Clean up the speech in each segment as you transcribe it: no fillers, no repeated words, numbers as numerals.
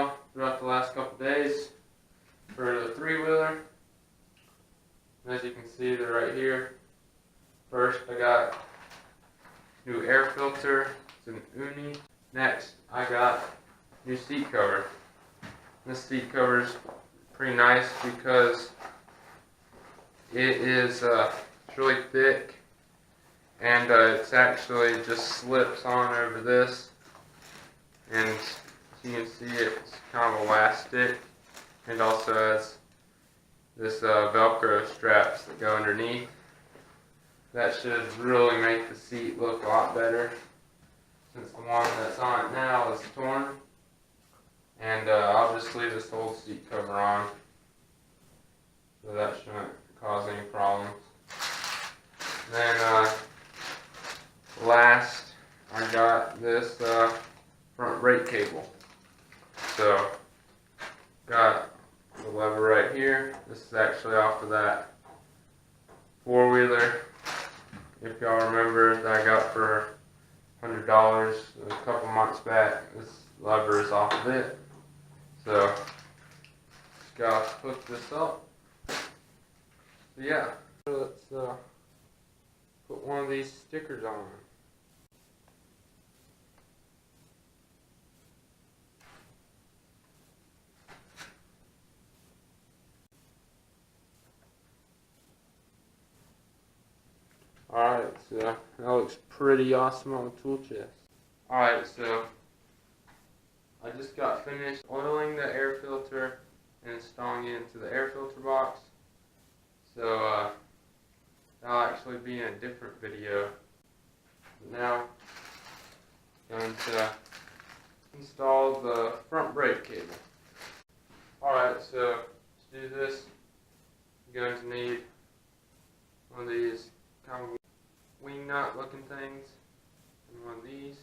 well throughout the last couple days for the three-wheeler. As you can see, they're right here. First, I got new air filter. It's an Uni. Next, I got new seat cover. This seat cover is pretty nice because it is it's really thick, and it's actually just slips on over this, and as you can see, it's kind of elastic, and also has this Velcro straps that go underneath. That should really make the seat look a lot better, since the one that's on it now is torn. And I'll just leave this old seat cover on, so that shouldn't cause any problems. Then last, I got this front brake cable. So got the lever right here. This is actually off of that four-wheeler, if y'all remember, that I got for $100 a couple months back. This lever is off of it. So just gotta hook this up. So yeah, let's put one of these stickers on. Alright, so that looks pretty awesome on the tool chest. Alright, so I just got finished oiling the air filter and installing it into the air filter box. So that'll actually be in a different video. But now I'm going to install the front brake cable. Alright, so to do this, you're going to need one of these kind of wing nut looking things, and one of these.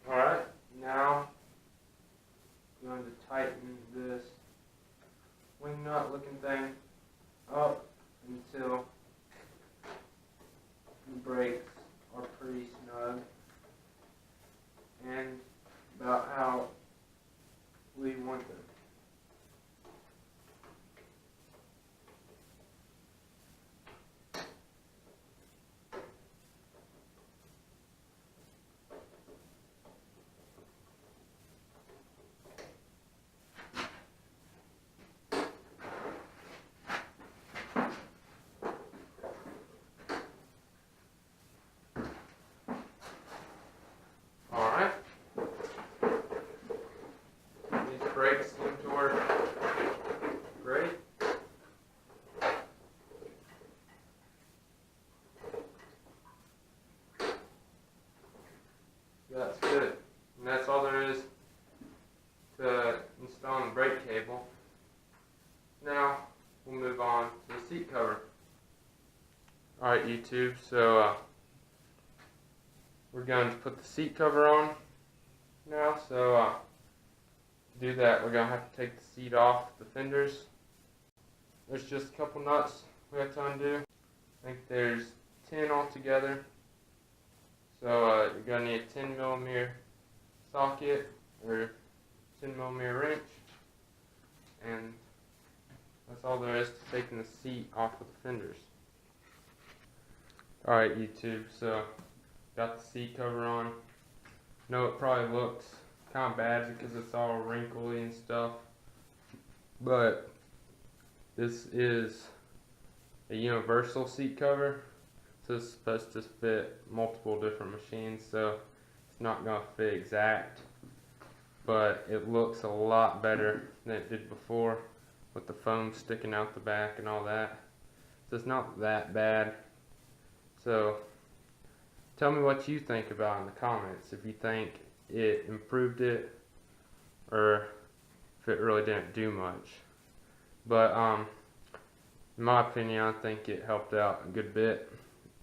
Alright, now I'm going to tighten this wing nut looking thing up until the brakes are pretty snug and about how we want them. Alright. These brakes seem to work great. That's good. And that's all there is to installing the brake cable. Now we'll move on to the seat cover. Alright YouTube, so we're going to put the seat cover on now. So to do that, we're going to have to take the seat off the fenders. there's just a couple nuts we have to undo. I think there's 10 altogether. So you're going to need a 10mm socket or 10mm wrench. And that's all there is to taking the seat off of the fenders. Alright YouTube, so got the seat cover on. Know it probably looks kind of bad because it's all wrinkly and stuff, but this is a universal seat cover, so it's supposed to fit multiple different machines, so it's not going to fit exact, but it looks a lot better than it did before with the foam sticking out the back and all that. So it's not that bad. So tell me what you think about it in the comments, if you think it improved it or if it really didn't do much. But in my opinion, I think it helped out a good bit.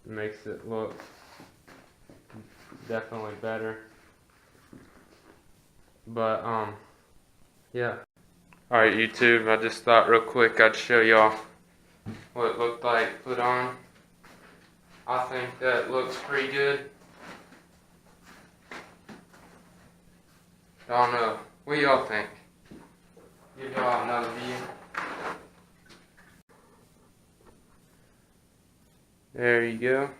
It makes it look definitely better. But yeah. Alright YouTube, I just thought real quick I'd show y'all what it looked like put on. I think that looks pretty good. I don't know. What do y'all think? Give y'all another view. There you go.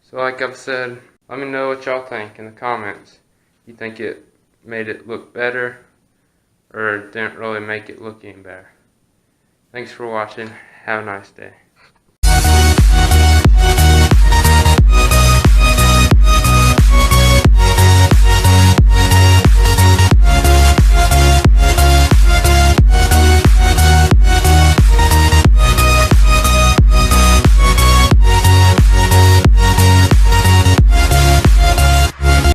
So like I've said, let me know what y'all think in the comments. You think it made it look better or didn't really make it look any better? Thanks for watching. Have a nice day.